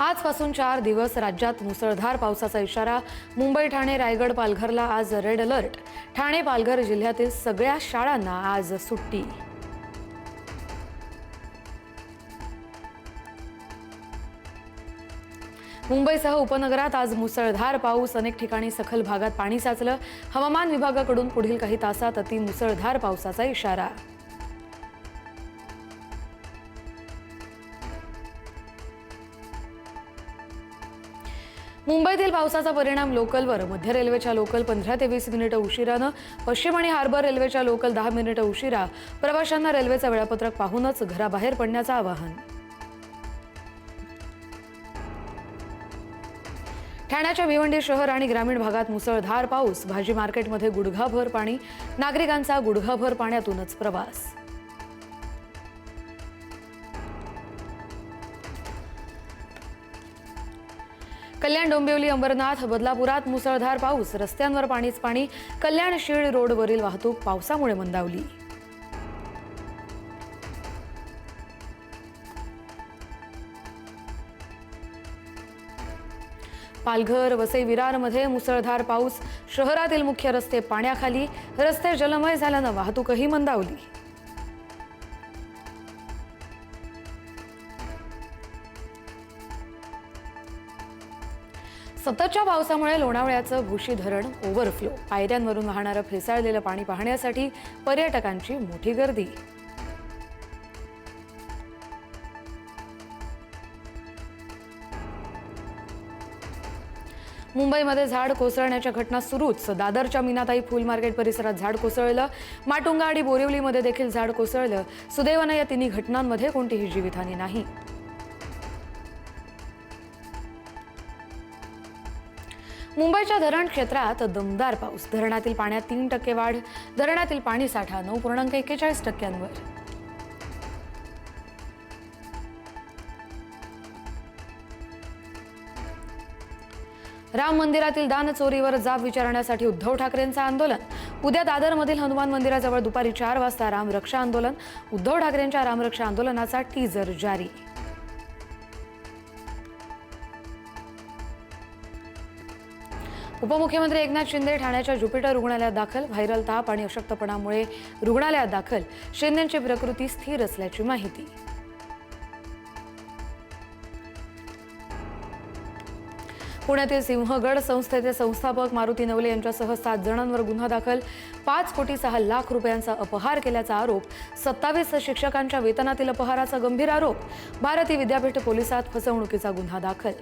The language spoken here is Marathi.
आजपासून 4 दिवस राज्यात मुसळधार पावसाचा इशारा. मुंबई, ठाणे, रायगड, पालघरला आज रेड अलर्ट. ठाणे, पालघर जिल्ह्यातील सगळ्या शाळांना आज सुट्टी. मुंबईसह उपनगरात आज मुसळधार पाऊस. अनेक ठिकाणी सखल भागात पाणी साचलं. हवामान विभागाकडून पुढील काही तासात अतिमुसळधार पावसाचा इशारा. मुंबईतील पावसाचा परिणाम लोकलवर. मध्य रेल्वेच्या लोकल 15 ते 20 मिनिटं उशिरानं, पश्चिम आणि हार्बर रेल्वेच्या लोकल 10 मिनिटं उशिरा. प्रवाशांना रेल्वेचं वेळापत्रक पाहूनच घराबाहेर पडण्याचं आवाहन. ठाण्याच्या भिवंडी शहर आणि ग्रामीण भागात मुसळधार पाऊस. भाजी मार्केटमध्ये गुडघाभर पाणी. नागरिकांचा गुडघाभर पाण्यातूनच प्रवास. कल्याण, डोंबिवली, अंबरनाथ, बदलापुरात मुसळधार पाऊस. रस्त्यांवर पाणीच पाणी. कल्याण शीळ रोडवरील वाहतूक पावसामुळे मंदावली. पालघर, वसई, विरारमध्ये मुसळधार पाऊस. शहरातील मुख्य रस्ते पाण्याखाली. रस्ते जलमय झाल्यानं वाहतूकही मंदावली. सततच्या पावसामुळे लोणावळ्याचं भोशी धरण ओव्हरफ्लो. पायऱ्यांवरून वाहणारं फेसाळलेलं पाणी पाहण्यासाठी पर्यटकांची मोठी गर्दी. मुंबईमध्ये झाड कोसळण्याच्या घटना सुरूच. दादरच्या मीनाताई फूल मार्केट परिसरात झाड कोसळलं. माटुंगा आणि बोरिवलीमध्ये देखील झाड कोसळलं. सुदैवानं या तिन्ही घटनांमध्ये कोणतीही जीवितहानी नाही. मुंबईच्या धरण क्षेत्रात दमदार पाऊस. धरणातील पाण्यात 3% वाढ. धरणातील पाणीसाठा 9.41%. राम मंदिरातील दान चोरीवर जाब विचारण्यासाठी उद्धव ठाकरेंचं आंदोलन. उद्या दादरमधील हनुमान मंदिराजवळ दुपारी 4 वाजता रामरक्षा आंदोलन. उद्धव ठाकरेंच्या रामरक्षा आंदोलनाचा टीजर जारी. उपमुख्यमंत्री एकनाथ शिंदे ठाण्याच्या ज्युपिटर रुग्णालयात दाखल. व्हायरल ताप आणि अशक्तपणामुळे रुग्णालयात दाखल. शिंदेंची प्रकृती स्थिर असल्याची माहिती. पुण्यातील सिंहगड संस्थेचे संस्थापक मारुती नवले यांच्यासह 7 जणांवर गुन्हा दाखल. 5,06 लाख रुपयांचा अपहार केल्याचा आरोप. 27 शिक्षकांच्या वेतनातील अपहाराचा गंभीर आरोप. भारती विद्यापीठ पोलिसात फसवणुकीचा गुन्हा दाखल.